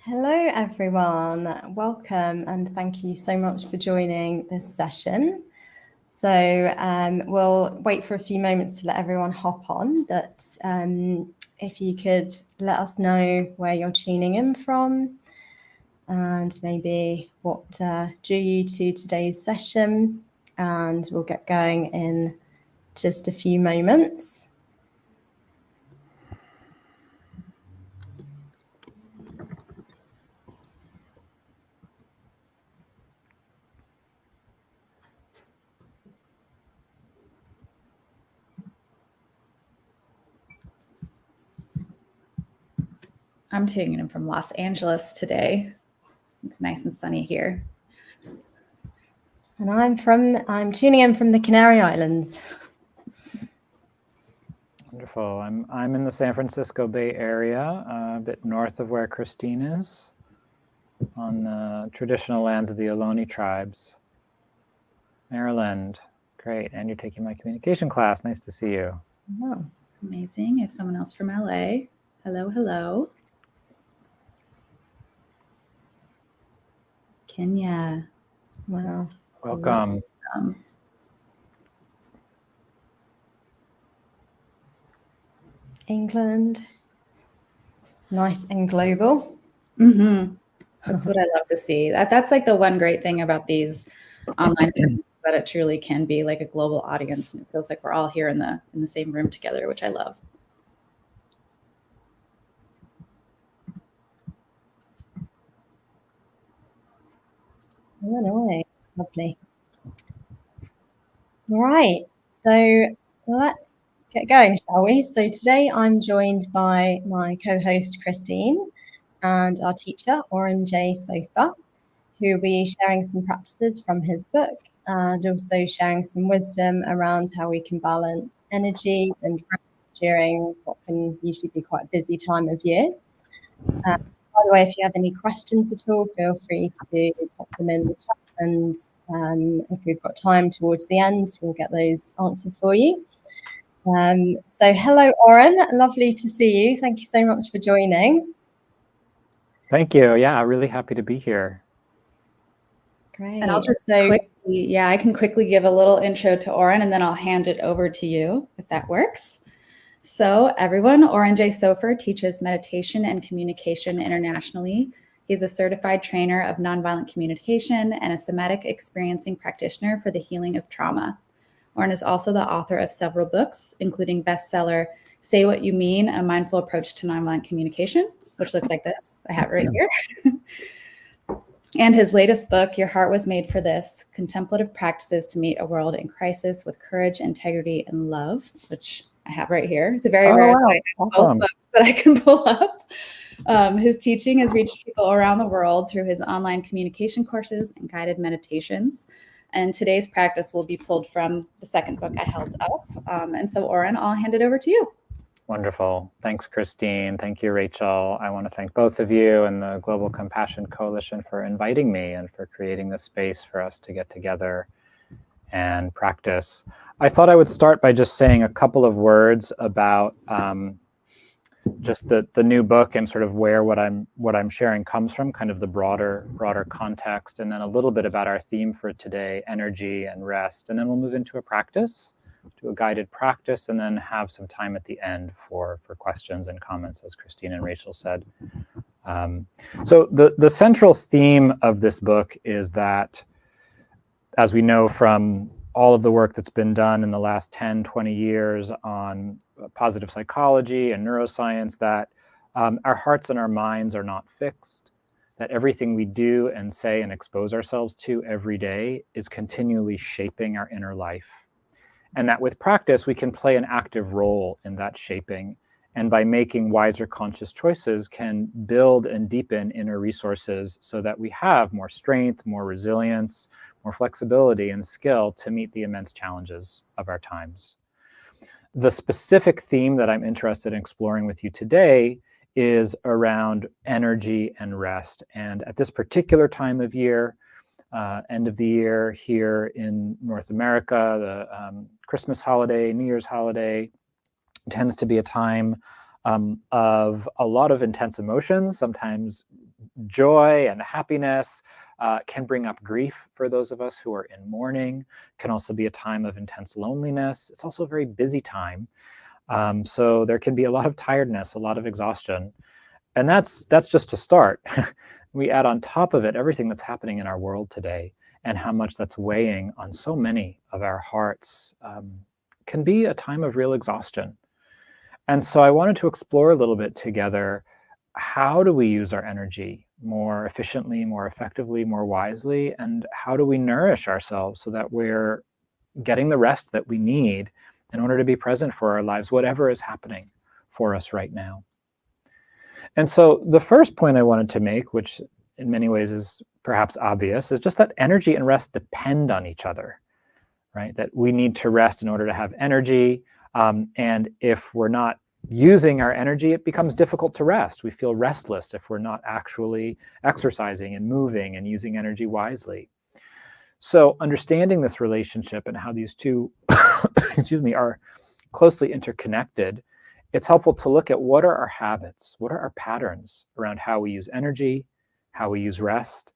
Hello, everyone. Welcome, and thank you so much for joining this session. So we'll wait for a few moments to let everyone hop on, but if you could let us know where you're tuning in from and maybe what drew you to today's session, and we'll get going in just a few moments. I'm tuning in from Los Angeles today. It's nice and sunny here. And I'm tuning in from the Canary Islands. Wonderful. I'm in the San Francisco Bay Area, a bit north of where Christine is, on the traditional lands of the Ohlone tribes. Maryland, great. And you're taking my communication class. Nice to see you. Oh. Amazing. I have someone else from LA. Hello, hello. Kenya. Wow. Welcome. England. Nice and global. Mm-hmm. That's what I love to see. That's like the one great thing about these online things, that it truly can be like a global audience, and it feels like we're all here in the same room together, which I love. Illinois. Lovely. All right, so let's get going, shall we? So today I'm joined by my co-host Christine and our teacher Oren Jay Sofer, who will be sharing some practices from his book and also sharing some wisdom around how we can balance energy and rest during what can usually be quite a busy time of year. By the way, if you have any questions at all, feel free to pop them in the chat, and if we've got time towards the end, we'll get those answered for you. So hello, Oren. Lovely to see you. Thank you so much for joining. Thank you. Yeah, really happy to be here. Great. And I'll just I can quickly give a little intro to Oren, and then I'll hand it over to you, if that works. So everyone, Oren Jay Sofer teaches meditation and communication internationally. He's a certified trainer of nonviolent communication and a somatic experiencing practitioner for the healing of trauma. Oren is also the author of several books, including bestseller Say What You Mean, A Mindful Approach to Nonviolent Communication, which looks like this. I have it right here. And his latest book, Your Heart Was Made for This, Contemplative Practices to Meet a World in Crisis with Courage, Integrity, and Love, which I have right here. It's a very rare thing. Both books that I can pull up. His teaching has reached people around the world through his online communication courses and guided meditations. And today's practice will be pulled from the second book I held up. And so, Oren, I'll hand it over to you. Wonderful. Thanks, Christine. Thank you, Rachel. I want to thank both of you and the Global Compassion Coalition for inviting me and for creating this space for us to get together and practice. I thought I would start by just saying a couple of words about just the new book and sort of where what I'm sharing comes from, kind of the broader context, and then a little bit about our theme for today, energy and rest. And then we'll move into a practice, to a guided practice, and then have some time at the end for questions and comments, as Christine and Rachel said. So the central theme of this book is that, as we know from all of the work that's been done in the last 10, 20 years on positive psychology and neuroscience, that our hearts and our minds are not fixed, that everything we do and say and expose ourselves to every day is continually shaping our inner life. And that with practice, we can play an active role in that shaping. And by making wiser, conscious choices, can build and deepen inner resources so that we have more strength, more resilience, more flexibility and skill to meet the immense challenges of our times. The specific theme that I'm interested in exploring with you today is around energy and rest. And at this particular time of year, end of the year here in North America, the Christmas holiday, New Year's holiday, tends to be a time of a lot of intense emotions, sometimes joy and happiness, can bring up grief for those of us who are in mourning, can also be a time of intense loneliness. It's also a very busy time. So there can be a lot of tiredness, a lot of exhaustion. And that's just to start. We add on top of it everything that's happening in our world today and how much that's weighing on so many of our hearts, can be a time of real exhaustion. And so I wanted to explore a little bit together, how do we use our energy more efficiently, more effectively, more wisely, and how do we nourish ourselves so that we're getting the rest that we need in order to be present for our lives, whatever is happening for us right now. And so the first point I wanted to make, which in many ways is perhaps obvious, is just that energy and rest depend on each other, right? That we need to rest in order to have energy. And if we're not using our energy, it becomes difficult to rest. We feel restless if we're not actually exercising and moving and using energy wisely. So understanding this relationship and how these two excuse me, are closely interconnected, it's helpful to look at what are our habits, what are our patterns around how we use energy, how we use rest,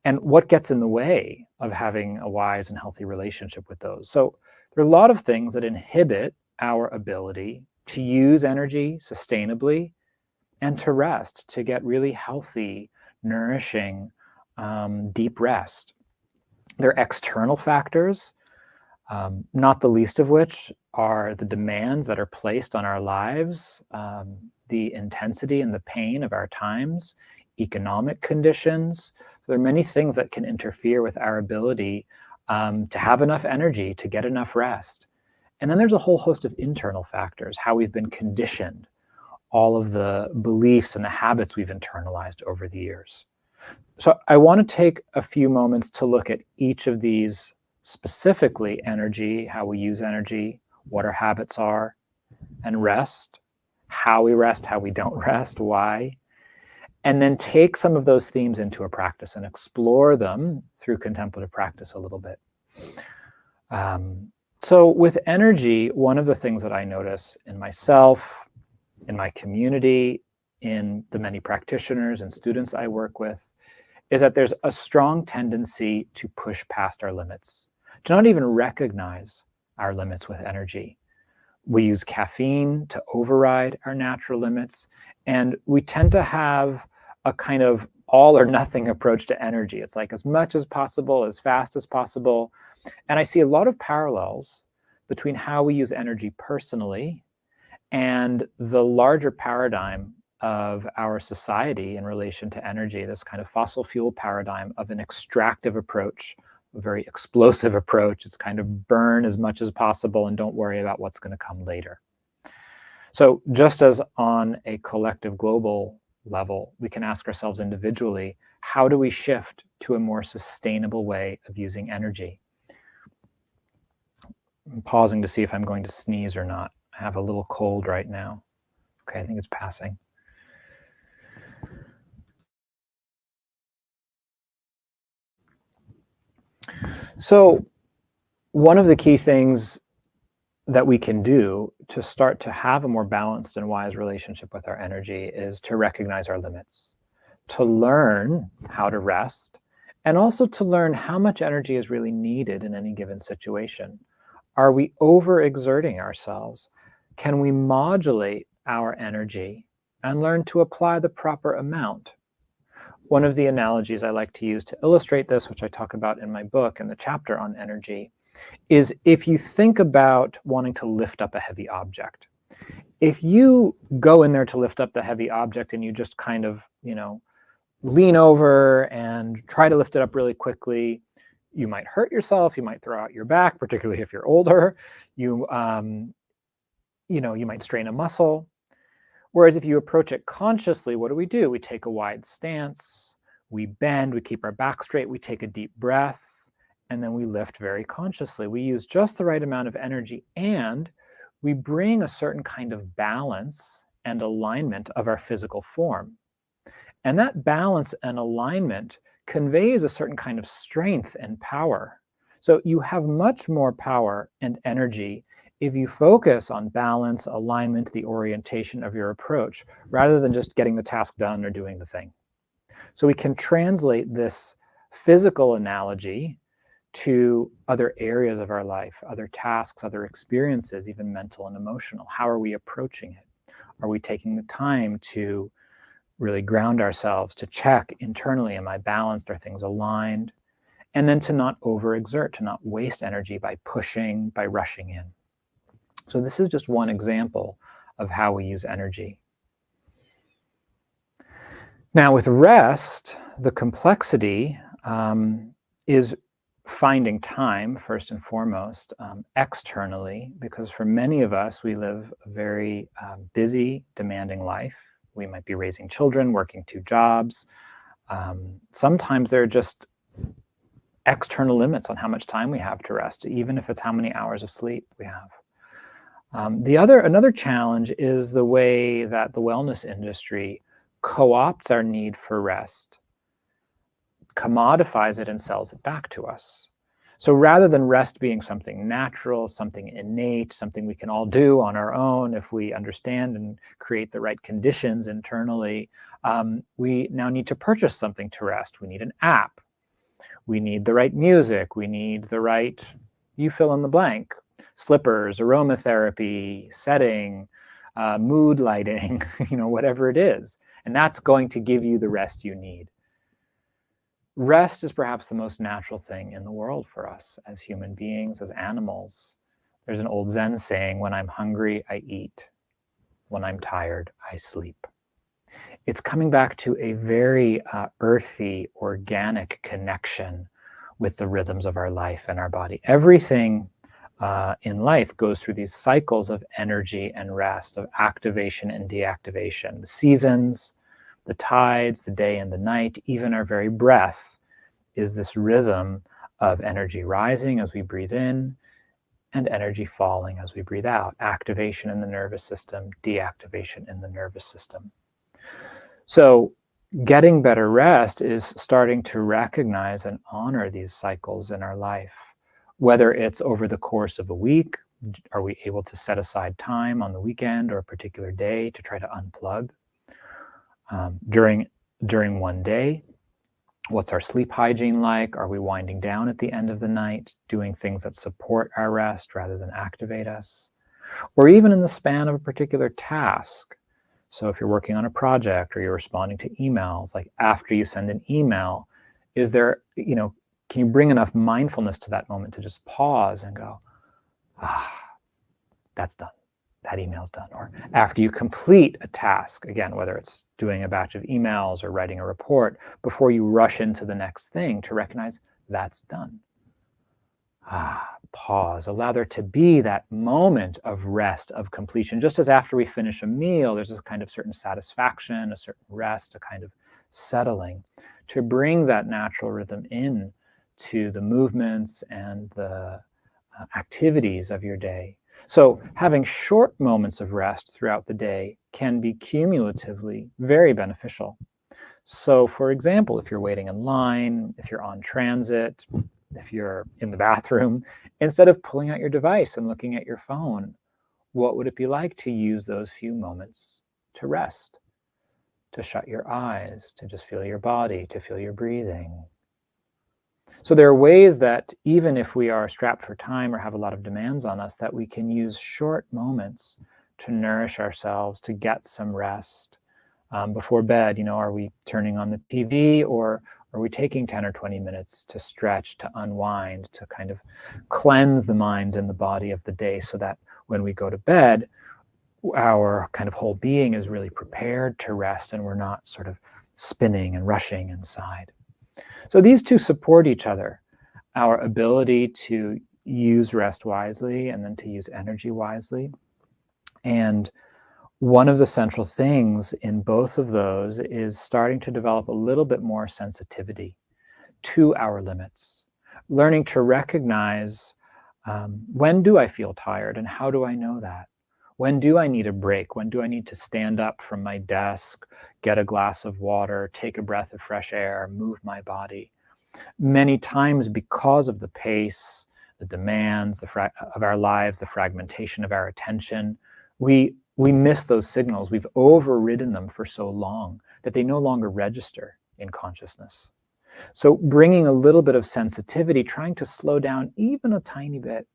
and what gets in the way of having a wise and healthy relationship with those. So there are a lot of things that inhibit our ability to use energy sustainably and to rest, to get really healthy, nourishing, deep rest. There are external factors, not the least of which are the demands that are placed on our lives, the intensity and the pain of our times, economic conditions. There are many things that can interfere with our ability to have enough energy, to get enough rest. And then there's a whole host of internal factors, how we've been conditioned, all of the beliefs and the habits we've internalized over the years. So I want to take a few moments to look at each of these, specifically energy, how we use energy, what our habits are, and rest, how we don't rest, why, and then take some of those themes into a practice and explore them through contemplative practice a little bit. So with energy, one of the things that I notice in myself, in my community, in the many practitioners and students I work with, is that there's a strong tendency to push past our limits, to not even recognize our limits with energy. We use caffeine to override our natural limits, and we tend to have a kind of all or nothing approach to energy. It's like as much as possible, as fast as possible. And I see a lot of parallels between how we use energy personally and the larger paradigm of our society in relation to energy, this kind of fossil fuel paradigm of an extractive approach, a very explosive approach. It's kind of burn as much as possible and don't worry about what's going to come later. So just as on a collective global level, we can ask ourselves individually, how do we shift to a more sustainable way of using energy? I'm pausing to see if I'm going to sneeze or not. I have a little cold right now. Okay, I think it's passing. So one of the key things that we can do to start to have a more balanced and wise relationship with our energy is to recognize our limits, to learn how to rest, and also to learn how much energy is really needed in any given situation. Are we overexerting ourselves? Can we modulate our energy and learn to apply the proper amount? One of the analogies I like to use to illustrate this, which I talk about in my book in the chapter on energy, is if you think about wanting to lift up a heavy object. If you go in there to lift up the heavy object and you just kind of, lean over and try to lift it up really quickly, you might hurt yourself, you might throw out your back, particularly if you're older, you might strain a muscle. Whereas if you approach it consciously, what do? We take a wide stance, we bend, we keep our back straight, we take a deep breath, and then we lift very consciously. We use just the right amount of energy, and we bring a certain kind of balance and alignment of our physical form. And that balance and alignment conveys a certain kind of strength and power. So you have much more power and energy if you focus on balance, alignment, the orientation of your approach, rather than just getting the task done or doing the thing. So we can translate this physical analogy to other areas of our life, other tasks, other experiences, even mental and emotional. How are we approaching it? Are we taking the time to really ground ourselves, to check internally, am I balanced? Are things aligned? And then to not overexert, to not waste energy by pushing, by rushing in. So this is just one example of how we use energy. Now with rest, the complexity is finding time, first and foremost, externally, because for many of us, we live a very busy, demanding life. We might be raising children, working 2 jobs. Sometimes there are just external limits on how much time we have to rest, even if it's how many hours of sleep we have. Another challenge is the way that the wellness industry co-opts our need for rest, commodifies it, and sells it back to us. So rather than rest being something natural, something innate, something we can all do on our own if we understand and create the right conditions internally, we now need to purchase something to rest. We need an app. We need the right music. We need the right, you fill in the blank, slippers, aromatherapy, setting, mood lighting, whatever it is. And that's going to give you the rest you need. Rest is perhaps the most natural thing in the world for us as human beings, as animals. There's an old Zen saying, when I'm hungry, I eat. When I'm tired, I sleep. It's coming back to a very earthy, organic connection with the rhythms of our life and our body. Everything in life goes through these cycles of energy and rest, of activation and deactivation. The seasons, the tides, the day and the night, even our very breath is this rhythm of energy rising as we breathe in and energy falling as we breathe out. Activation in the nervous system, deactivation in the nervous system. So getting better rest is starting to recognize and honor these cycles in our life. Whether it's over the course of a week, are we able to set aside time on the weekend or a particular day to try to unplug? During one day, what's our sleep hygiene like? Are we winding down at the end of the night, doing things that support our rest rather than activate us? Or even in the span of a particular task. So if you're working on a project or you're responding to emails, like after you send an email, is there, can you bring enough mindfulness to that moment to just pause and go, that's done. That email's done. Or after you complete a task, again, whether it's doing a batch of emails or writing a report, before you rush into the next thing, to recognize that's done. Pause. Allow there to be that moment of rest, of completion. Just as after we finish a meal, there's a kind of certain satisfaction, a certain rest, a kind of settling, to bring that natural rhythm in to the movements and the activities of your day. So having short moments of rest throughout the day can be cumulatively very beneficial. So for example, if you're waiting in line, if you're on transit, if you're in the bathroom, instead of pulling out your device and looking at your phone, what would it be like to use those few moments to rest, to shut your eyes, to just feel your body, to feel your breathing? So there are ways that even if we are strapped for time or have a lot of demands on us, that we can use short moments to nourish ourselves, to get some rest. Before bed, are we turning on the TV, or are we taking 10 or 20 minutes to stretch, to unwind, to kind of cleanse the mind and the body of the day, so that when we go to bed, our kind of whole being is really prepared to rest and we're not sort of spinning and rushing inside. So these two support each other, our ability to use rest wisely and then to use energy wisely. And one of the central things in both of those is starting to develop a little bit more sensitivity to our limits, learning to recognize when do I feel tired and how do I know that? When do I need a break? When do I need to stand up from my desk, get a glass of water, take a breath of fresh air, move my body? Many times, because of the pace, the demands of our lives, the fragmentation of our attention, we miss those signals. We've overridden them for so long that they no longer register. in consciousness. So bringing a little bit of sensitivity, trying to slow down even a tiny bit,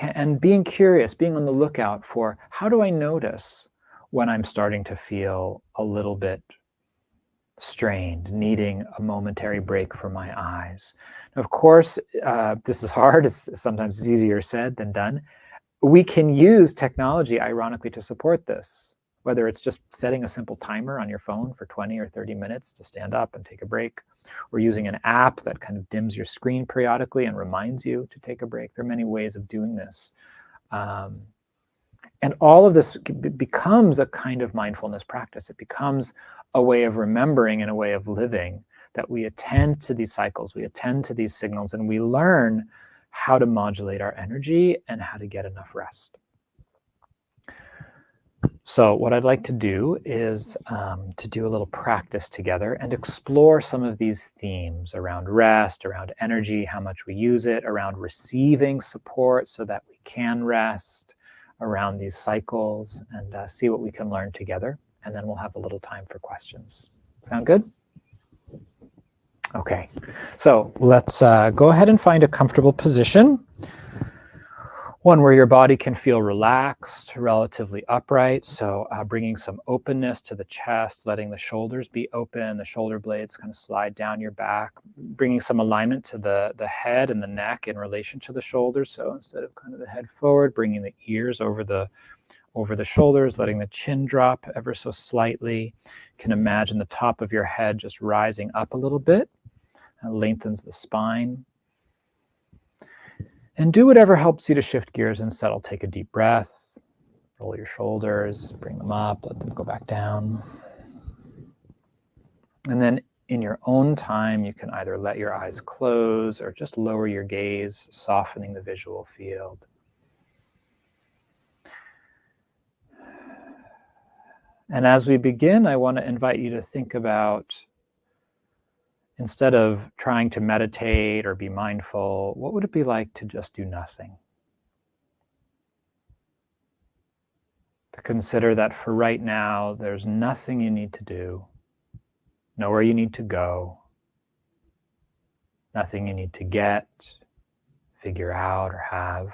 and being curious, being on the lookout for, how do I notice when I'm starting to feel a little bit strained, needing a momentary break for my eyes? Of course, this is hard. Sometimes it's easier said than done. We can use technology, ironically, to support this, whether it's just setting a simple timer on your phone for 20 or 30 minutes to stand up and take a break, or using an app that kind of dims your screen periodically and reminds you to take a break. There are many ways of doing this. And all of this becomes a kind of mindfulness practice. It becomes a way of remembering and a way of living, that we attend to these cycles, we attend to these signals, and we learn how to modulate our energy and how to get enough rest. So what I'd like to do is to do a little practice together and explore some of these themes around rest, around energy, how much we use it, around receiving support so that we can rest, around these cycles, and see what we can learn together. And then we'll have a little time for questions. Sound good? Okay, so let's go ahead and find a comfortable position. One where your body can feel relaxed, relatively upright. So bringing some openness to the chest, letting the shoulders be open, the shoulder blades kind of slide down your back, bringing some alignment to the head and the neck in relation to the shoulders. So instead of kind of the head forward, bringing the ears over the shoulders, letting the chin drop ever so slightly. You can imagine the top of your head just rising up a little bit. It lengthens the spine. And do whatever helps you to shift gears and settle. Take a deep breath, roll your shoulders, bring them up, let them go back down. And then in your own time, you can either let your eyes close or just lower your gaze, softening the visual field. And as we begin, I want to invite you to think about, instead of trying to meditate or be mindful, what would it be like to just do nothing? To consider that for right now, there's nothing you need to do, nowhere you need to go, nothing you need to get, figure out, or have.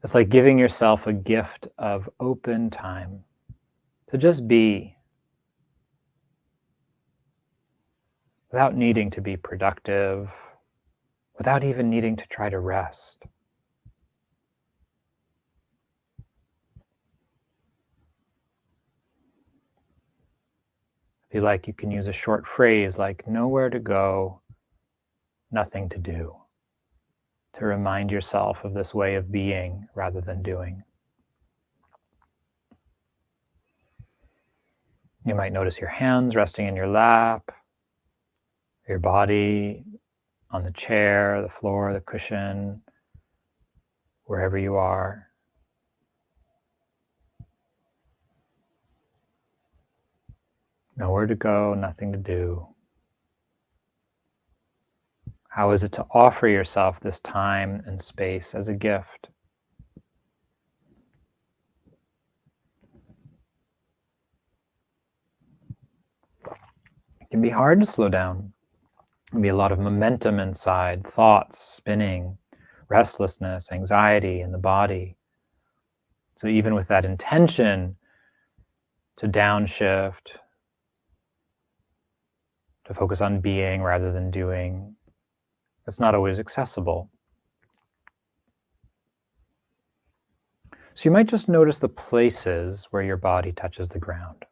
It's like giving yourself a gift of open time to just be, without needing to be productive, without even needing to try to rest. If you like, you can use a short phrase like nowhere to go, nothing to do, to remind yourself of this way of being rather than doing. You might notice your hands resting in your lap, your body on the chair, the floor, the cushion, wherever you are. Nowhere to go, nothing to do. How is it to offer yourself this time and space as a gift? It can be hard to slow down. There can be a lot of momentum inside, thoughts spinning, restlessness, anxiety in the body. So even with that intention to downshift, to focus on being rather than doing, it's not always accessible. So you might just notice the places where your body touches the ground.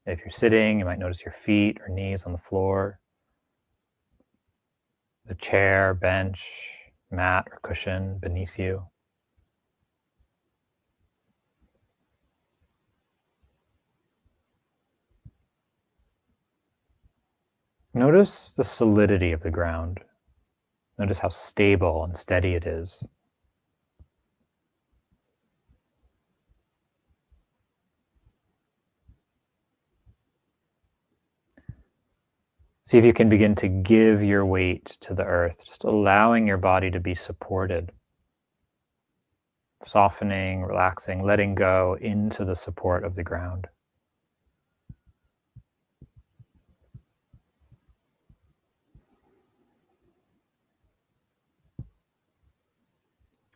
If you're sitting, you might notice your feet or knees on the floor, the chair, bench, mat, or cushion beneath you. Notice the solidity of the ground. Notice how stable and steady it is. See if you can begin to give your weight to the earth, just allowing your body to be supported. softening, relaxing, letting go into the support of the ground.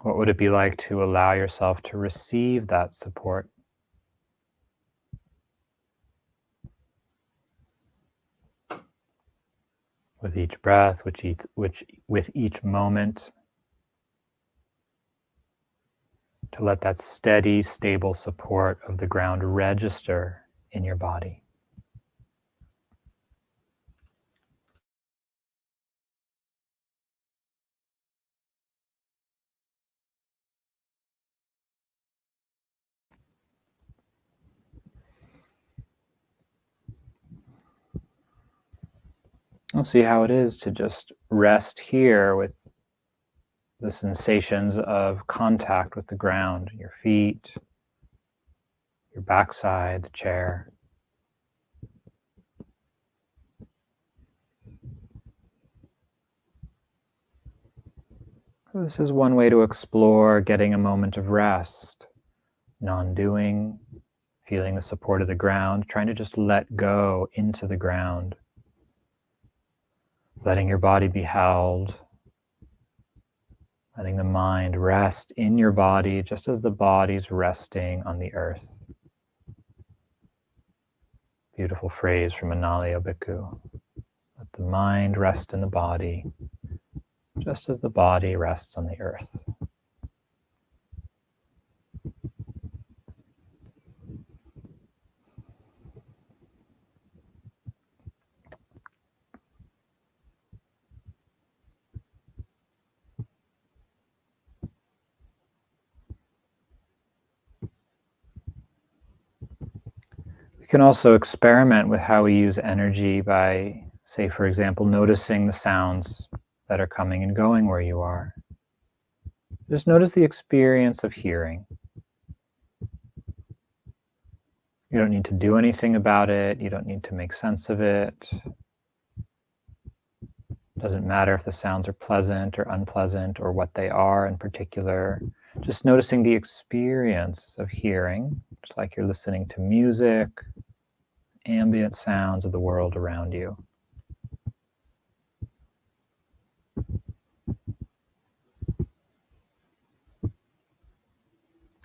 What would it be like to allow yourself to receive that support? With each breath, with each moment, to let that steady, stable support of the ground register in your body. We'll see how it is to just rest here with the sensations of contact with the ground, your feet, your backside, the chair. This is one way to explore getting a moment of rest, non-doing, feeling the support of the ground, trying to just let go into the ground, letting your body be held, letting the mind rest in your body just as the body's resting on the earth. Beautiful phrase from Analia Bhikkhu. Let the mind rest in the body just as the body rests on the earth. We can also experiment with how we use energy by, say, for example, noticing the sounds that are coming and going where you are. Just notice the experience of hearing. You don't need to do anything about it. You don't need to make sense of it. It doesn't matter if the sounds are pleasant or unpleasant or what they are in particular. Just noticing the experience of hearing, just like you're listening to music, ambient sounds of the world around you.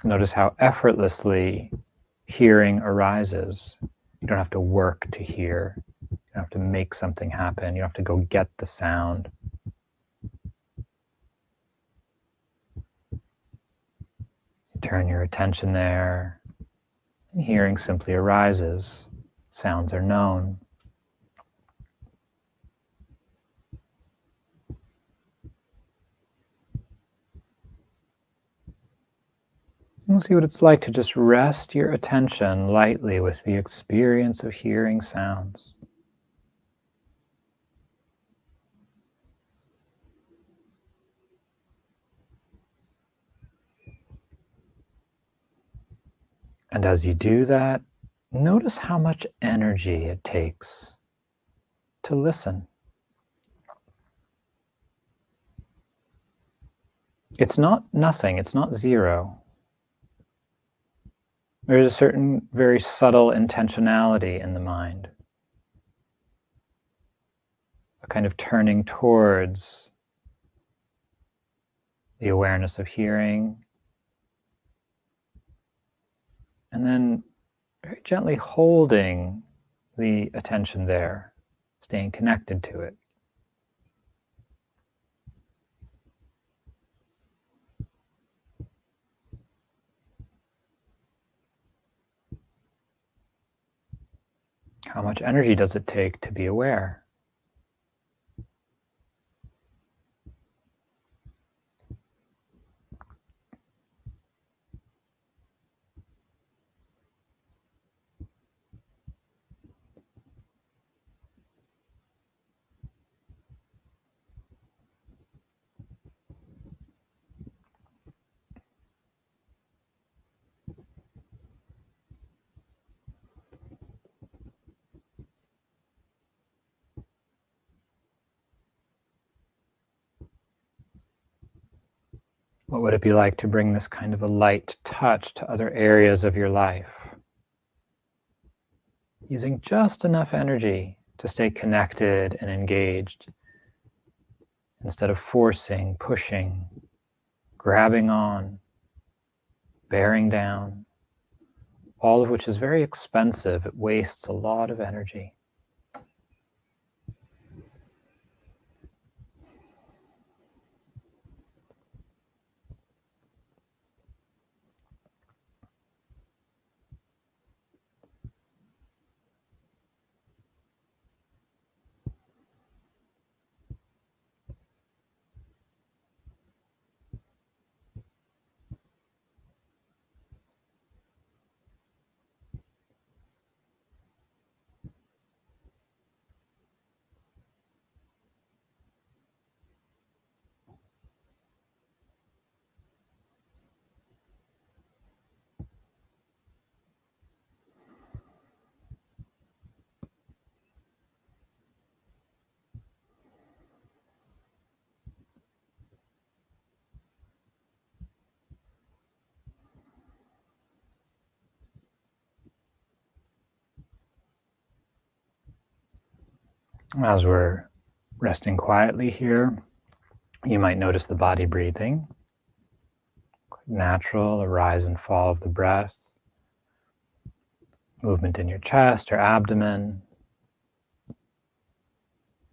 Notice how effortlessly hearing arises. You don't have to work to hear. You don't have to make something happen. You don't have to go get the sound. You turn your attention there, and hearing simply arises. Sounds are known. We'll see what it's like to just rest your attention lightly with the experience of hearing sounds. And as you do that, notice how much energy it takes to listen. It's not nothing, it's not zero. There's a certain very subtle intentionality in the mind, a kind of turning towards the awareness of hearing, and then very gently holding the attention there, staying connected to it. How much energy does it take to be aware? What would it be like to bring this kind of a light touch to other areas of your life? Using just enough energy to stay connected and engaged, instead of forcing, pushing, grabbing on, bearing down, all of which is very expensive. It wastes a lot of energy. As we're resting quietly here, you might notice the body breathing. Natural, a rise and fall of the breath, movement in your chest or abdomen,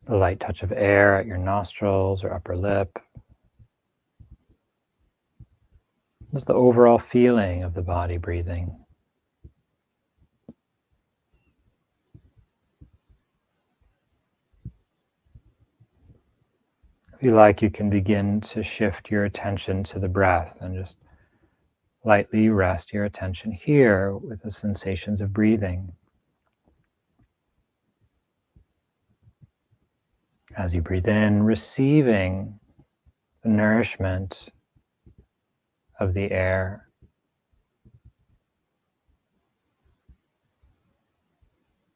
the light touch of air at your nostrils or upper lip. Just the overall feeling of the body breathing. If you like, you can begin to shift your attention to the breath and just lightly rest your attention here with the sensations of breathing. As you breathe in, receiving the nourishment of the air.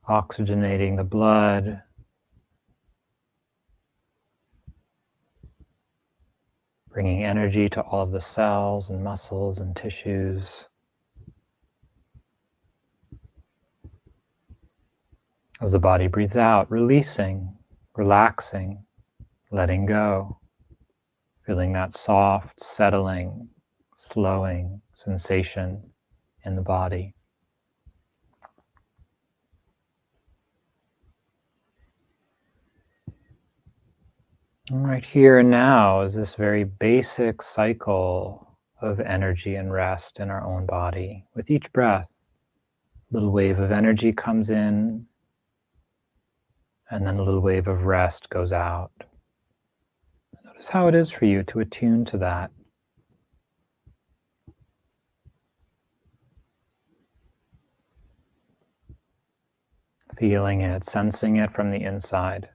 Oxygenating the blood, bringing energy to all of the cells and muscles and tissues. As the body breathes out, releasing, relaxing, letting go, feeling that soft, settling, slowing sensation in the body. And right here and now is this very basic cycle of energy and rest in our own body. With each breath, a little wave of energy comes in, and then a little wave of rest goes out. Notice how it is for you to attune to that. Feeling it, sensing it from the inside.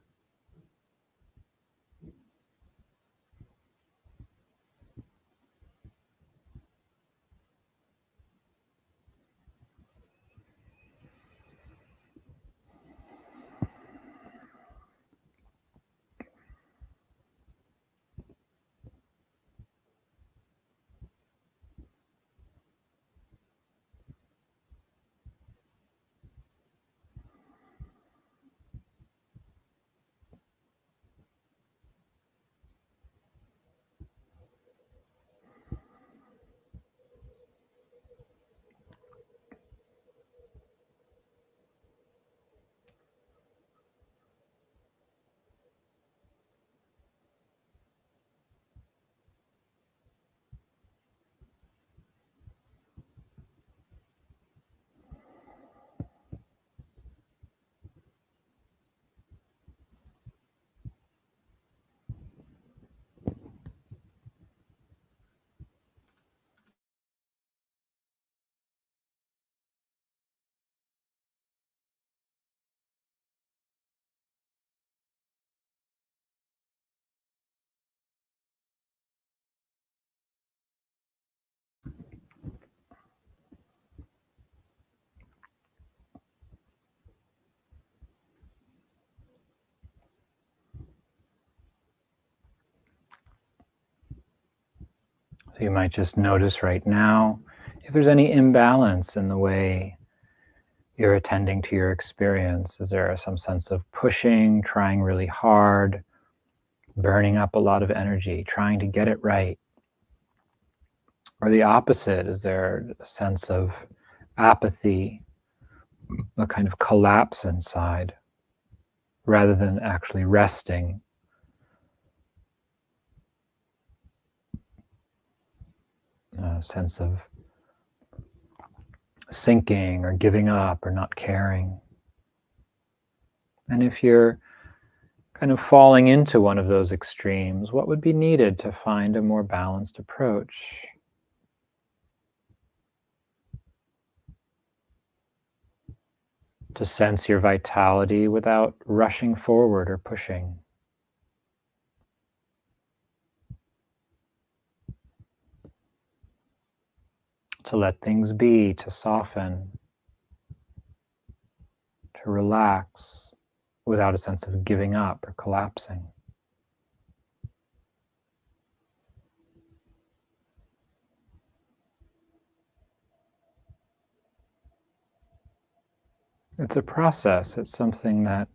So you might just notice right now if there's any imbalance in the way you're attending to your experience. Is there some sense of pushing, trying really hard, burning up a lot of energy, trying to get it right? Or the opposite, is there a sense of apathy, a kind of collapse inside, rather than actually resting? A sense of sinking or giving up or not caring. And if you're kind of falling into one of those extremes, what would be needed to find a more balanced approach? To sense your vitality without rushing forward or pushing. To let things be, to soften, to relax without a sense of giving up or collapsing. It's a process. It's something that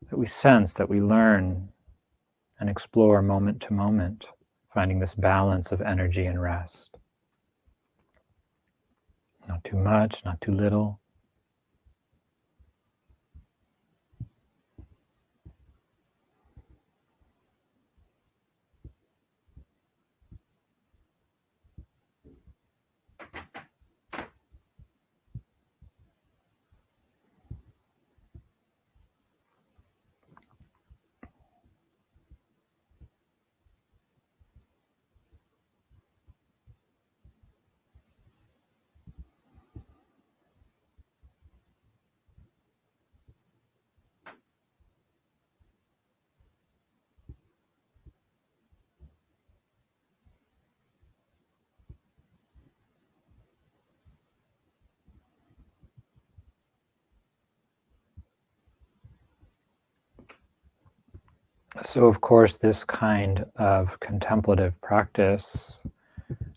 we sense, that we learn and explore moment to moment, finding this balance of energy and rest. Not too much, not too little. So, of course, this kind of contemplative practice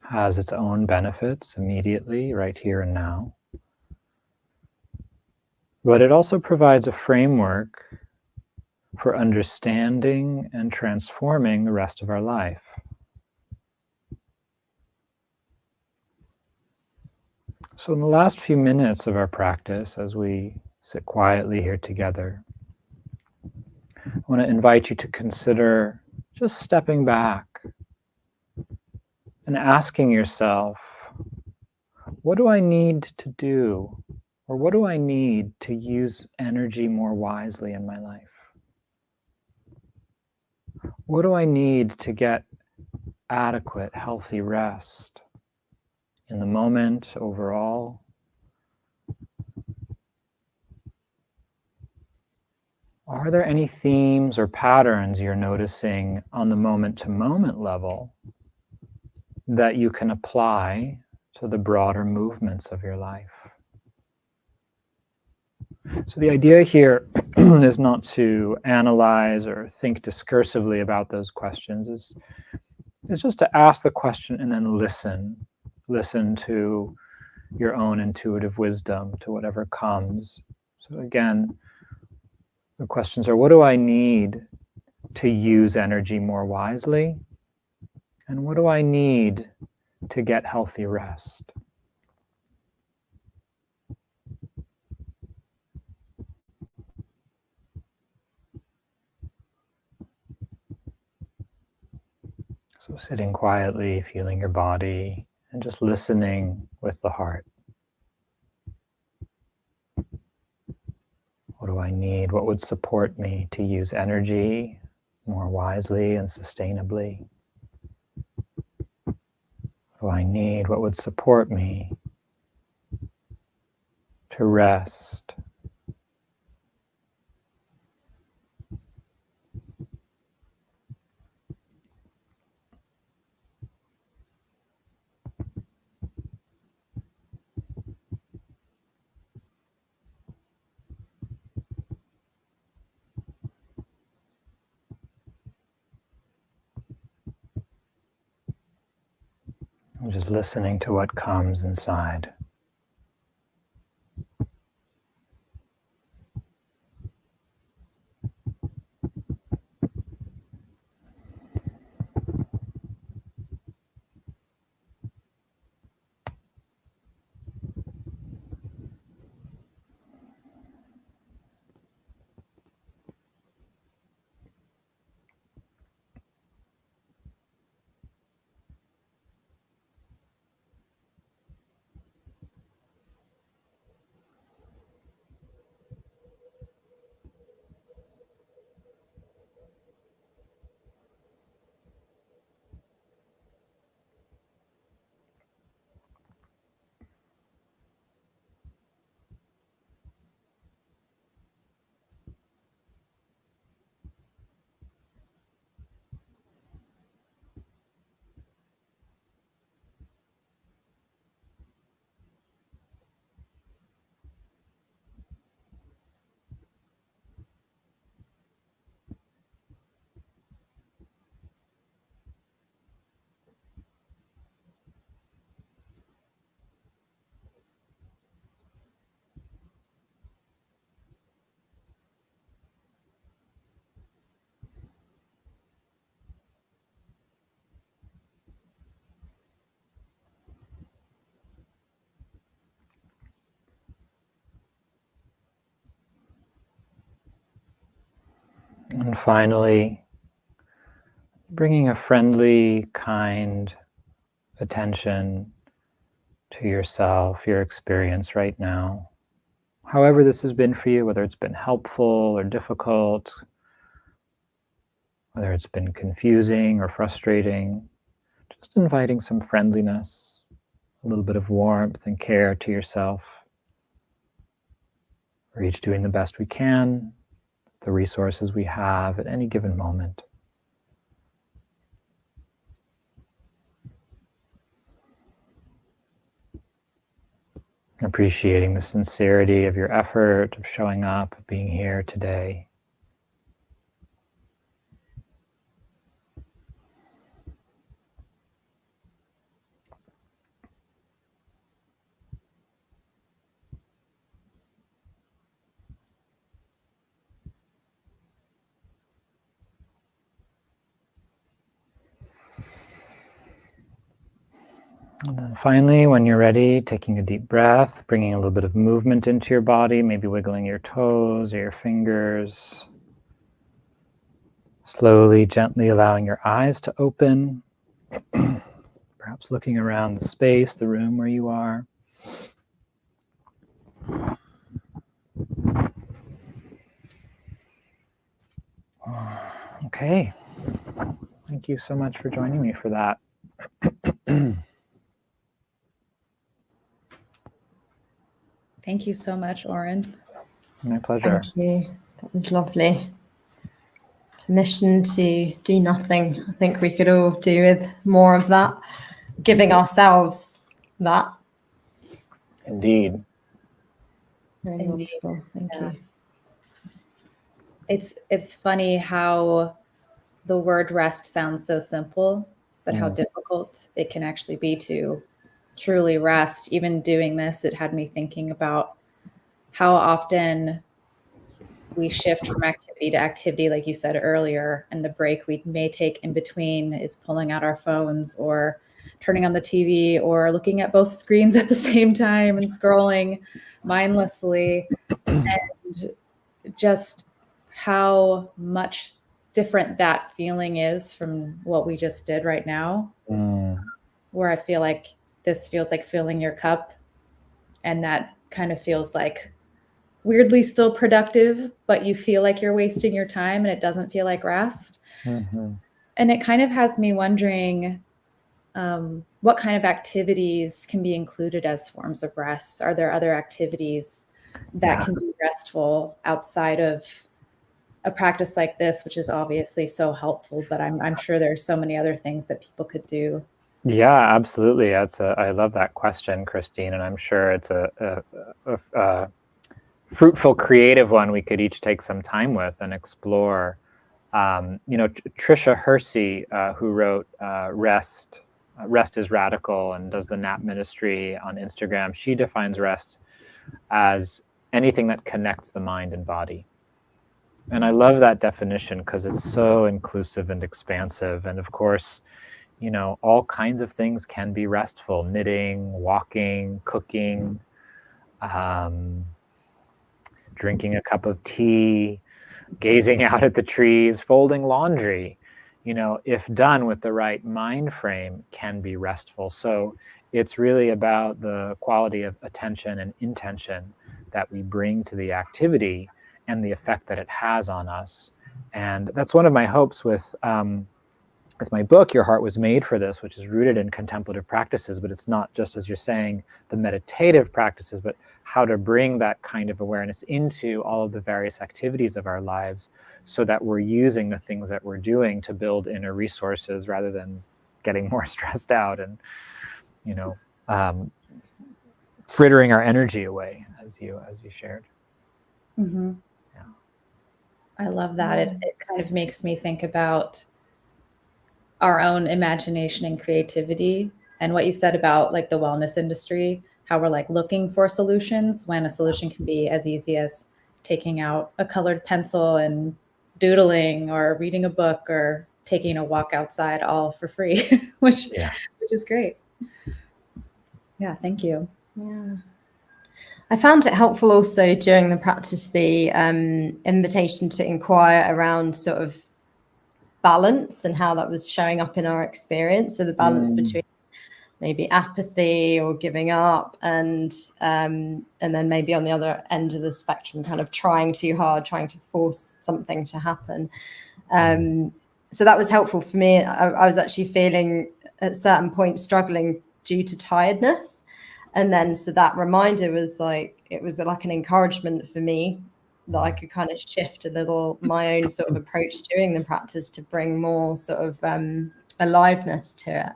has its own benefits immediately, right here and now. But it also provides a framework for understanding and transforming the rest of our life. So in the last few minutes of our practice, as we sit quietly here together, I want to invite you to consider just stepping back and asking yourself, what do I need to do? Or what do I need to use energy more wisely in my life? What do I need to get adequate, healthy rest in the moment overall? Are there any themes or patterns you're noticing on the moment-to-moment level that you can apply to the broader movements of your life? So the idea here is not to analyze or think discursively about those questions. It's just to ask the question and then listen. Listen to your own intuitive wisdom, to whatever comes. So again, the questions are, what do I need to use energy more wisely? And what do I need to get healthy rest? So sitting quietly, feeling your body, and just listening with the heart. What do I need? What would support me to use energy more wisely and sustainably? What do I need? What would support me to rest? And just listening to what comes inside. And finally, bringing a friendly, kind attention to yourself, your experience right now. However this has been for you, whether it's been helpful or difficult, whether it's been confusing or frustrating, just inviting some friendliness, a little bit of warmth and care to yourself. We're each doing the best we can, the resources we have at any given moment. Appreciating the sincerity of your effort, of showing up, of being here today. And then finally, when you're ready, taking a deep breath, bringing a little bit of movement into your body, maybe wiggling your toes or your fingers. Slowly, gently allowing your eyes to open, perhaps looking around the space, the room where you are. Okay. Thank you so much for joining me for that. Thank you so much, Oren. My pleasure. Thank you. That was lovely. Permission to do nothing. I think we could all do with more of that, giving ourselves that. Indeed. Very Indeed. wonderful. Thank you. It's funny how the word rest sounds so simple, but how difficult it can actually be to truly rest. Even doing this, it had me thinking about how often we shift from activity to activity, like you said earlier, and the break we may take in between is pulling out our phones or turning on the TV or looking at both screens at the same time and scrolling mindlessly. And just how much different that feeling is from what we just did right now, where I feel like this feels like filling your cup, and that kind of feels like weirdly still productive, but you feel like you're wasting your time and it doesn't feel like rest. And it kind of has me wondering what kind of activities can be included as forms of rest. Are there other activities that can be restful outside of a practice like this, which is obviously so helpful, but I'm sure there's so many other things that people could do. Yeah, absolutely. I love that question, Christine, and I'm sure it's a fruitful, creative one we could each take some time with and explore. Tricia Hersey, who wrote Rest, Rest is Radical and does the nap ministry on Instagram. She defines rest as anything that connects the mind and body. And I love that definition because it's so inclusive and expansive. And of course, you know, all kinds of things can be restful: knitting, walking, cooking, drinking a cup of tea, gazing out at the trees, folding laundry, you know, if done with the right mind frame, can be restful. So it's really about the quality of attention and intention that we bring to the activity and the effect that it has on us. And that's one of my hopes with my book, Your Heart Was Made for This, which is rooted in contemplative practices, but it's not just, as you're saying, the meditative practices, but how to bring that kind of awareness into all of the various activities of our lives so that we're using the things that we're doing to build inner resources rather than getting more stressed out and, you know, frittering our energy away, as you shared. Mm-hmm. Yeah. I love that. It kind of makes me think about our own imagination and creativity, and what you said about like the wellness industry, how we're like looking for solutions when a solution can be as easy as taking out a colored pencil and doodling or reading a book or taking a walk outside, all for free, which is great. Yeah, thank you. Yeah. I found it helpful also during the practice, the invitation to inquire around sort of balance and how that was showing up in our experience. So the balance between maybe apathy or giving up, and then maybe on the other end of the spectrum, kind of trying too hard, trying to force something to happen. So that was helpful for me. I was actually feeling at certain points struggling due to tiredness. And then so that reminder was like, it was like an encouragement for me that I could kind of shift a little my own sort of approach during the practice to bring more sort of aliveness to it.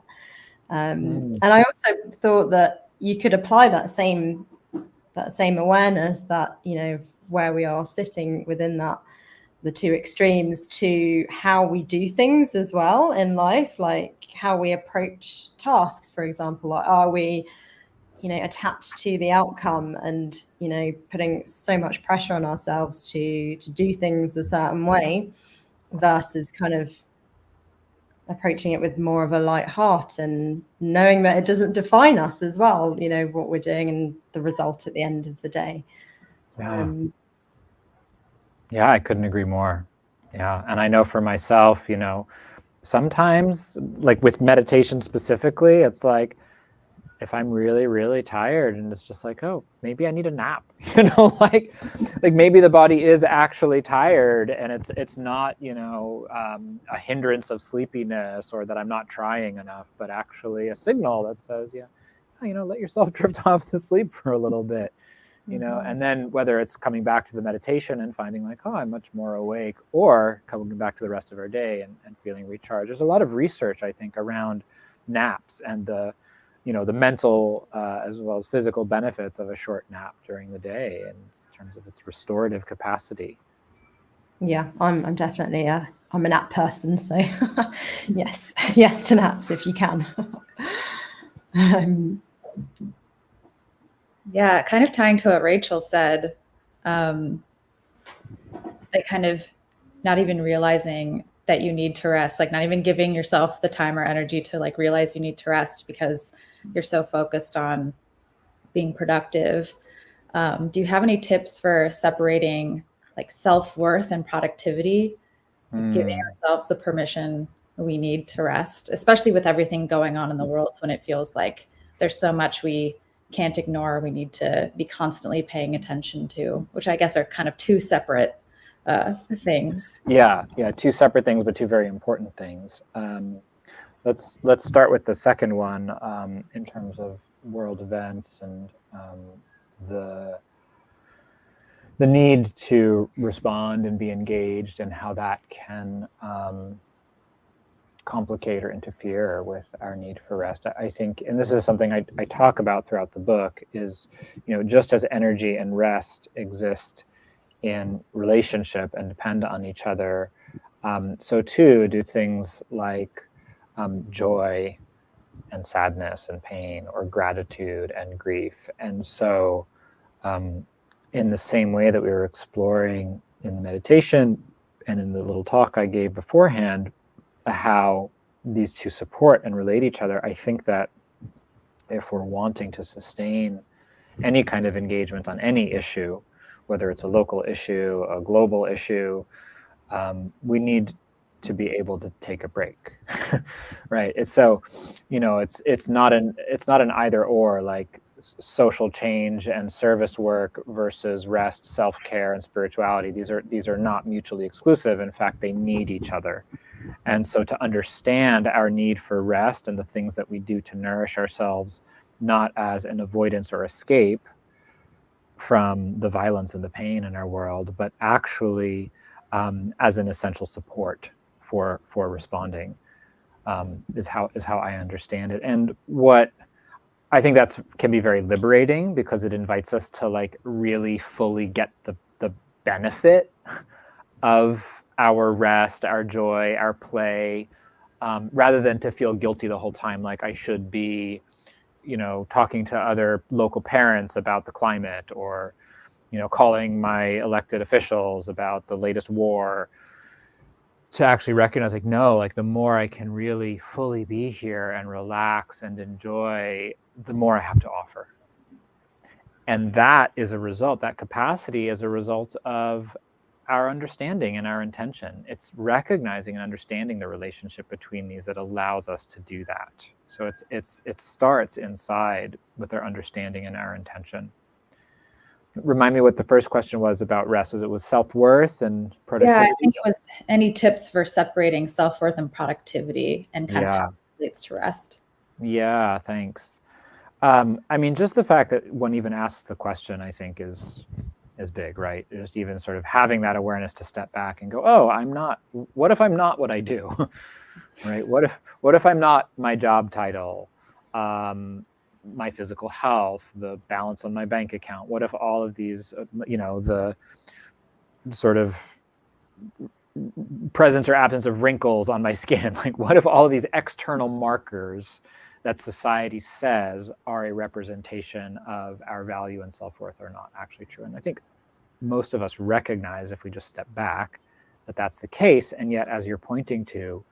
And I also thought that you could apply that same awareness, that, you know, where we are sitting within that, the two extremes, to how we do things as well in life, like how we approach tasks, for example. Like, are we, you know, attached to the outcome and, you know, putting so much pressure on ourselves to do things a certain way, versus kind of approaching it with more of a light heart and knowing that it doesn't define us as well, you know, what we're doing and the result at the end of the day. Yeah, I couldn't agree more. Yeah. And I know for myself, you know, sometimes, like with meditation specifically, it's like, if I'm really, really tired and it's just like, oh, maybe I need a nap, you know, like maybe the body is actually tired and it's not, you know, a hindrance of sleepiness or that I'm not trying enough, but actually a signal that says, yeah, you know, let yourself drift off to sleep for a little bit, you know, and then whether it's coming back to the meditation and finding like, oh, I'm much more awake, or coming back to the rest of our day and feeling recharged. There's a lot of research, I think, around naps and the, you know, the mental as well as physical benefits of a short nap during the day in terms of its restorative capacity. Yeah, I'm definitely I'm a nap person, so yes to naps if you can. Yeah, kind of tying to what Rachel said, that kind of not even realizing that you need to rest, like not even giving yourself the time or energy to like realize you need to rest because you're so focused on being productive. Do you have any tips for separating like self-worth and productivity, giving ourselves the permission we need to rest, especially with everything going on in the world, when it feels like there's so much we can't ignore, we need to be constantly paying attention to, which I guess are kind of two separate things. Yeah, two separate things, but two very important things. Let's start with the second one in terms of world events and the need to respond and be engaged, and how that can complicate or interfere with our need for rest. I think, and this is something I talk about throughout the book, is, you know, just as energy and rest exist in relationship and depend on each other, so too do things like joy and sadness and pain, or gratitude and grief. And so in the same way that we were exploring in the meditation and in the little talk I gave beforehand, how these two support and relate each other, I think that if we're wanting to sustain any kind of engagement on any issue, whether it's a local issue, a global issue, we need to be able to take a break, right? It's so, it's not an either or, like social change and service work versus rest, self-care, and spirituality. These are not mutually exclusive. In fact, they need each other. And so to understand our need for rest and the things that we do to nourish ourselves, not as an avoidance or escape from the violence and the pain in our world, but actually as an essential support for responding, is how I understand it. And what I think can be very liberating, because it invites us to like really fully get the benefit of our rest, our joy, our play, rather than to feel guilty the whole time, like I should be, talking to other local parents about the climate, or, calling my elected officials about the latest war. To actually recognize, like, no, like the more I can really fully be here and relax and enjoy, the more I have to offer. And that is a result, that capacity is a result of our understanding and our intention. It's recognizing and understanding the relationship between these that allows us to do that. So it starts inside with our understanding and our intention. Remind me what the first question was about rest. Was self-worth and productivity? Yeah, I think it was any tips for separating self-worth and productivity, and kind of how it relates to rest. Yeah, thanks. I mean, just the fact that one even asks the question, I think is big, right? Just even sort of having that awareness to step back and go, oh, what if I'm not what I do? Right? What if I'm not my job title, my physical health, the balance on my bank account? What if all of these, the sort of presence or absence of wrinkles on my skin, like what if all of these external markers that society says are a representation of our value and self-worth are not actually true? And I think most of us recognize, if we just step back, that that's the case. And yet, as you're pointing to,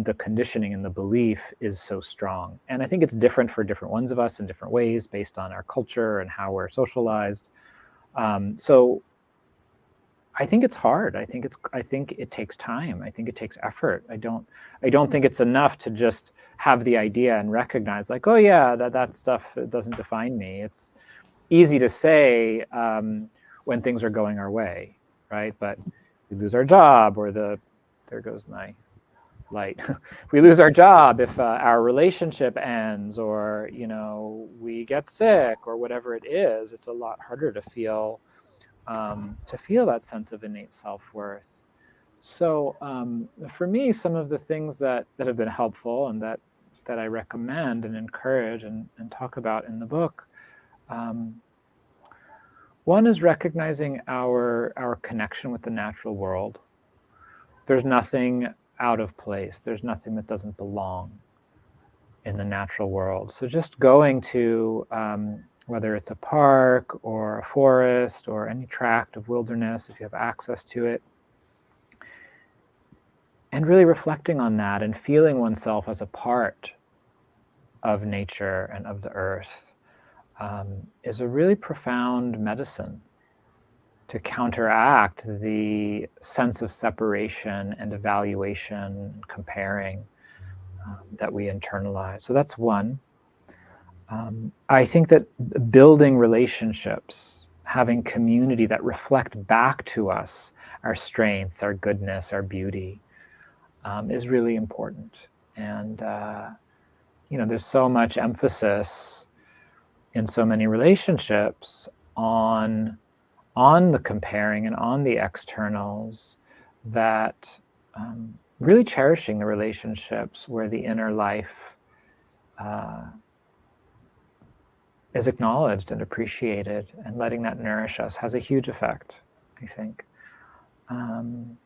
the conditioning and the belief is so strong. And I think it's different for different ones of us in different ways based on our culture and how we're socialized. So I think it's hard. I think it takes time. I think it takes effort. I don't think it's enough to just have the idea and recognize, like, oh yeah, that stuff doesn't define me. It's easy to say when things are going our way, right? But we lose our job, or there goes my light. We lose our job, if our relationship ends, or we get sick, or whatever it is. It's a lot harder to feel that sense of innate self-worth. So for me, some of the things that have been helpful and that I recommend and encourage and talk about in the book, one is recognizing our connection with the natural world. There's nothing out of place. There's nothing that doesn't belong in the natural world. So just going to, whether it's a park or a forest or any tract of wilderness, if you have access to it, and really reflecting on that and feeling oneself as a part of nature and of the earth, is a really profound medicine to counteract the sense of separation and evaluation, comparing that we internalize. So that's one. I think that building relationships, having community that reflect back to us our strengths, our goodness, our beauty, is really important. And there's so much emphasis in so many relationships on the comparing and on the externals, that really cherishing the relationships where the inner life is acknowledged and appreciated, and letting that nourish us has a huge effect, I think. And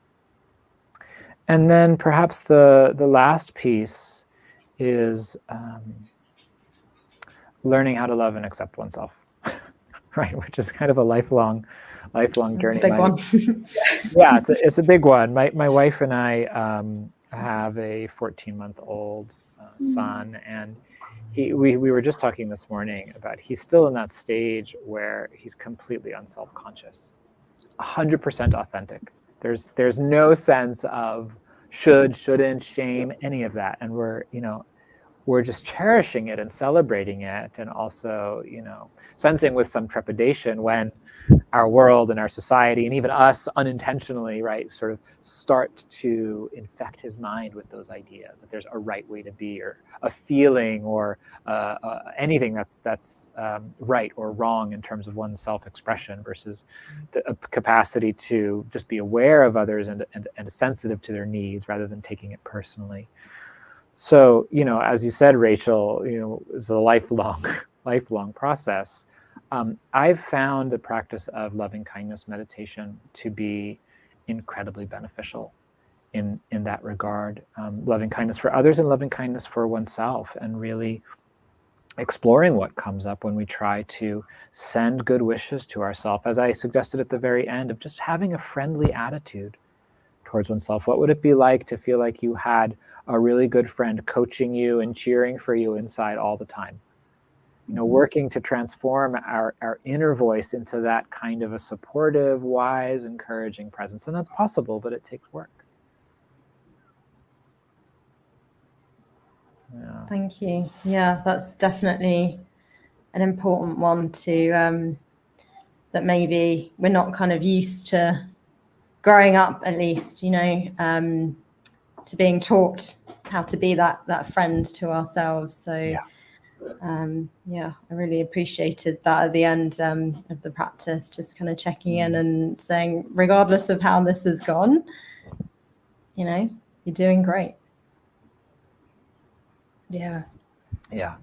then perhaps the last piece is learning how to love and accept oneself, right? Which is kind of a lifelong journey. That's a big one. Yeah, it's a big one. My wife and I have a 14-month-old son, and we were just talking this morning about he's still in that stage where he's completely unself-conscious, 100% authentic. There's no sense of should, shouldn't, shame, any of that, and we're just cherishing it and celebrating it, and also, sensing with some trepidation when our world and our society and even us unintentionally, right, sort of start to infect his mind with those ideas that there's a right way to be, or a feeling, or anything that's right or wrong in terms of one's self-expression, versus the capacity to just be aware of others and sensitive to their needs rather than taking it personally. So, as you said, Rachel, it's a lifelong process. I've found the practice of loving kindness meditation to be incredibly beneficial in that regard. Loving kindness for others and loving kindness for oneself, and really exploring what comes up when we try to send good wishes to ourselves, as I suggested at the very end, of just having a friendly attitude towards oneself. What would it be like to feel like you had a really good friend coaching you and cheering for you inside all the time? Working to transform our inner voice into that kind of a supportive, wise, encouraging presence. And that's possible, but it takes work. Yeah. Thank you. Yeah, that's definitely an important one to that maybe we're not kind of used to growing up, at least, to being taught how to be that friend to ourselves. So I really appreciated that at the end of the practice, just kind of checking in and saying, regardless of how this has gone, you're doing great. Yeah. Yeah.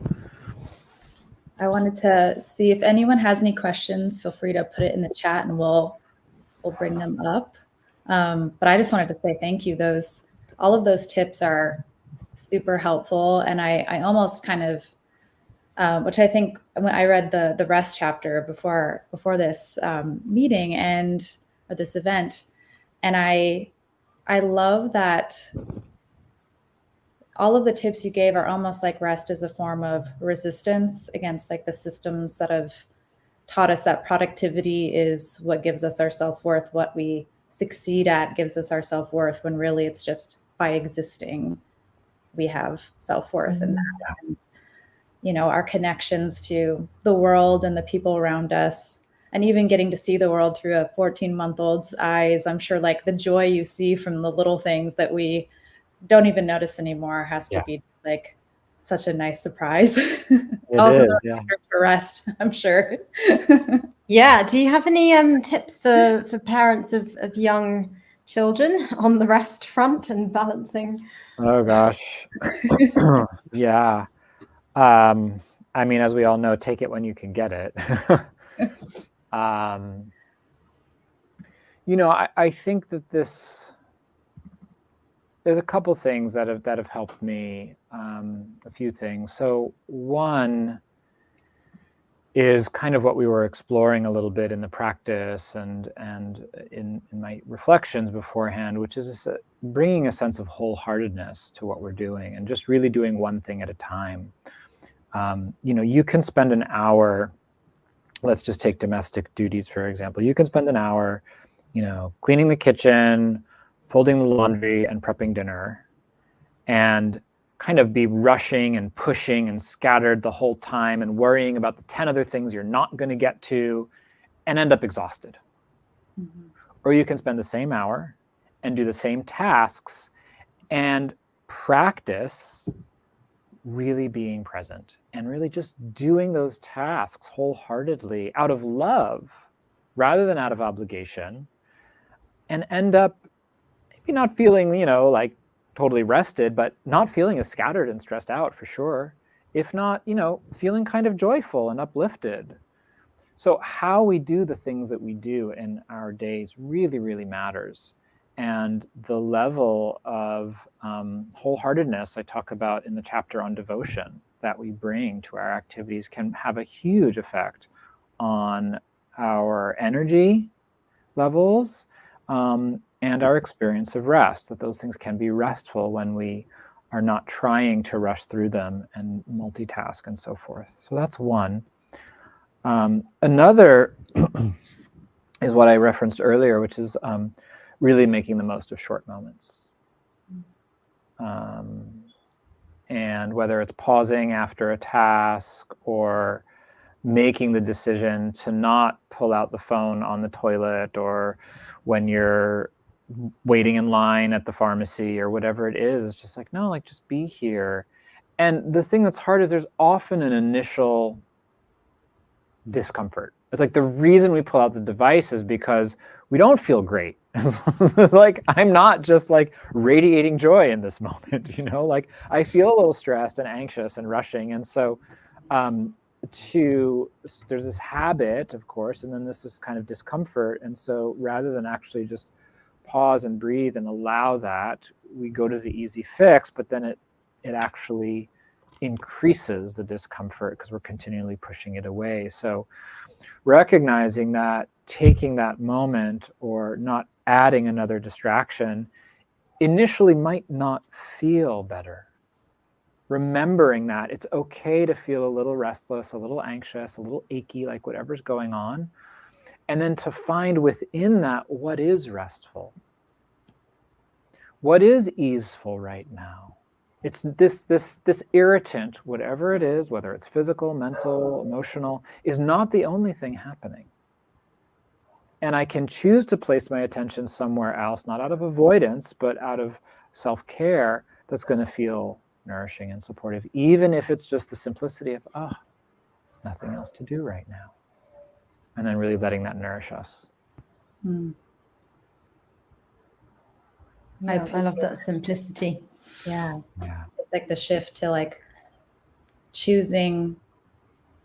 I wanted to see if anyone has any questions. Feel free to put it in the chat and we'll bring them up. But I just wanted to say thank you. All of those tips are super helpful. And I almost kind of, which I think when I read the rest chapter before this meeting or this event, and I love that all of the tips you gave are almost like rest as a form of resistance against like the systems that have taught us that productivity is what gives us our self-worth, what we succeed at gives us our self-worth, when really it's just by existing we have self-worth. And that, and, our connections to the world and the people around us, and even getting to see the world through a 14-month-old's eyes. I'm sure like the joy you see from the little things that we don't even notice anymore has to be like such a nice surprise. It also is, for rest, I'm sure. Yeah. Do you have any tips for parents of young children on the rest front and balancing? Oh gosh. Yeah. I mean, as we all know, take it when you can get it. I think that there's a couple things that have helped me, a few things. So one is kind of what we were exploring a little bit in the practice and in my reflections beforehand, which is bringing a sense of wholeheartedness to what we're doing and just really doing one thing at a time. You can spend an hour, let's just take domestic duties, for example. You can spend an hour, cleaning the kitchen, folding the laundry, and prepping dinner, and kind of be rushing and pushing and scattered the whole time and worrying about the 10 other things you're not going to get to and end up exhausted. Mm-hmm. Or you can spend the same hour and do the same tasks and practice really being present and really just doing those tasks wholeheartedly out of love rather than out of obligation, and end up maybe not feeling, like totally rested, but not feeling as scattered and stressed out for sure. If not, feeling kind of joyful and uplifted. So how we do the things that we do in our days really, really matters. and the level of wholeheartedness I talk about in the chapter on devotion that we bring to our activities can have a huge effect on our energy levels and our experience of rest, that those things can be restful when we are not trying to rush through them and multitask and so forth. So that's one. Another is what I referenced earlier, which is really making the most of short moments. And whether it's pausing after a task or making the decision to not pull out the phone on the toilet or when you're waiting in line at the pharmacy or whatever it is, it's just like, no, like just be here. And the thing that's hard is there's often an initial discomfort. It's like the reason we pull out the device is because we don't feel great. It's like, I'm not just like radiating joy in this moment, you know, like I feel a little stressed and anxious and rushing. And so there's this habit, of course, and then this is kind of discomfort. And so rather than actually just pause and breathe and allow that, we go to the easy fix, but then it actually increases the discomfort because we're continually pushing it away. So recognizing that, taking that moment or not adding another distraction initially might not feel better. Remembering that it's okay to feel a little restless, a little anxious, a little achy, like whatever's going on. And then to find within that what is restful, what is easeful right now. It's this irritant, whatever it is, whether it's physical, mental, emotional, is not the only thing happening. And I can choose to place my attention somewhere else, not out of avoidance, but out of self-care that's going to feel nourishing and supportive, even if it's just the simplicity of, oh, nothing else to do right now. And then really letting that nourish us. Yeah, I love that simplicity. Yeah. It's like the shift to like choosing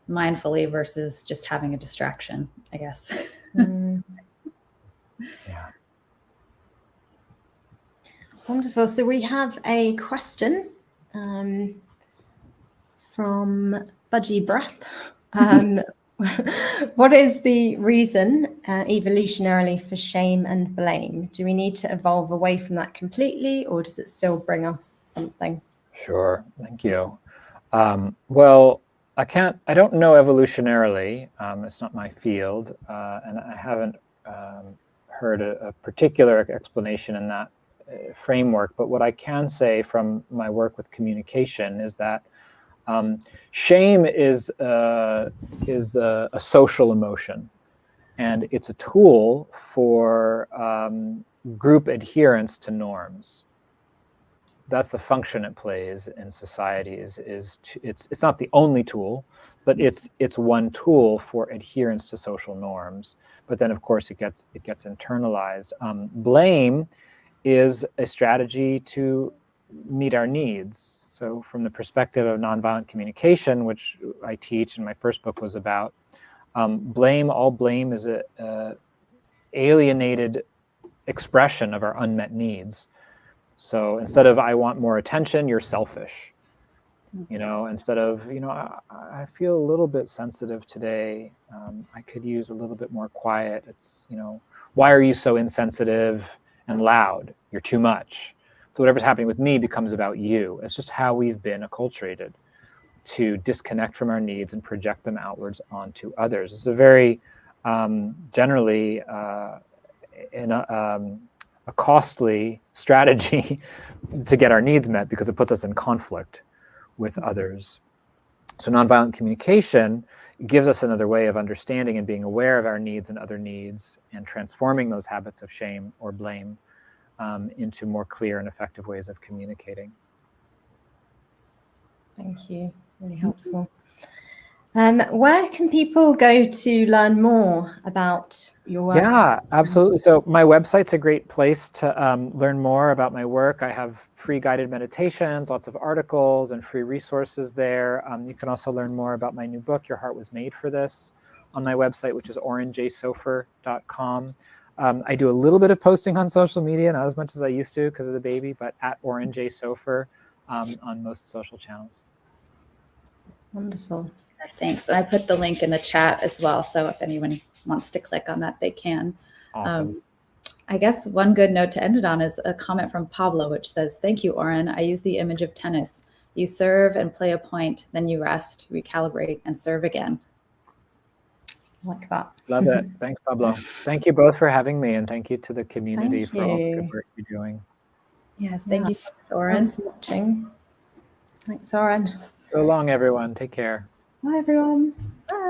mindfully versus just having a distraction, I guess. Yeah. Wonderful. So we have a question from Budgie Breath. What is the reason evolutionarily for shame and blame? Do we need to evolve away from that completely, or does it still bring us something? Sure. Thank you. Well, I don't know evolutionarily. It's not my field, and I haven't heard a particular explanation in that framework. But what I can say from my work with communication is that shame is a social emotion, and it's a tool for group adherence to norms. That's the function it plays in society. It's not the only tool, but it's one tool for adherence to social norms. But then, of course, it gets internalized. Blame is a strategy to meet our needs. So from the perspective of nonviolent communication, which I teach and my first book was about, all blame is a alienated expression of our unmet needs. So instead of I want more attention, you're selfish. You know, instead of, you know, I feel a little bit sensitive today. I could use a little bit more quiet. It's, you know, why are you so insensitive and loud? You're too much. So whatever's happening with me becomes about you. It's just how we've been acculturated to disconnect from our needs and project them outwards onto others. It's a very generally a costly strategy to get our needs met because it puts us in conflict with others. So nonviolent communication gives us another way of understanding and being aware of our needs and other needs and transforming those habits of shame or blame into more clear and effective ways of communicating. Thank you. Really helpful. Where can people go to learn more about your work? Yeah, absolutely. So my website's a great place to learn more about my work. I have free guided meditations, lots of articles and free resources there. You can also learn more about my new book, Your Heart Was Made for This, on my website, which is orenjaysofer.com. I do a little bit of posting on social media, not as much as I used to because of the baby, but at Oren Jay Sofer on most social channels. Wonderful. Thanks. I put the link in the chat as well, so if anyone wants to click on that, they can. Awesome. I guess one good note to end it on is a comment from Pablo, which says, "Thank you, Oren. I use the image of tennis. You serve and play a point, then you rest, recalibrate, and serve again." Like that. Love it. Thanks, Pablo. Thank you both for having me, and thank you to the community Thank for all the you. good work you're doing. Yes, thank you so much, Oren. Thanks for watching. Thanks, Oren. So long, everyone. Take care. Bye, everyone. Bye.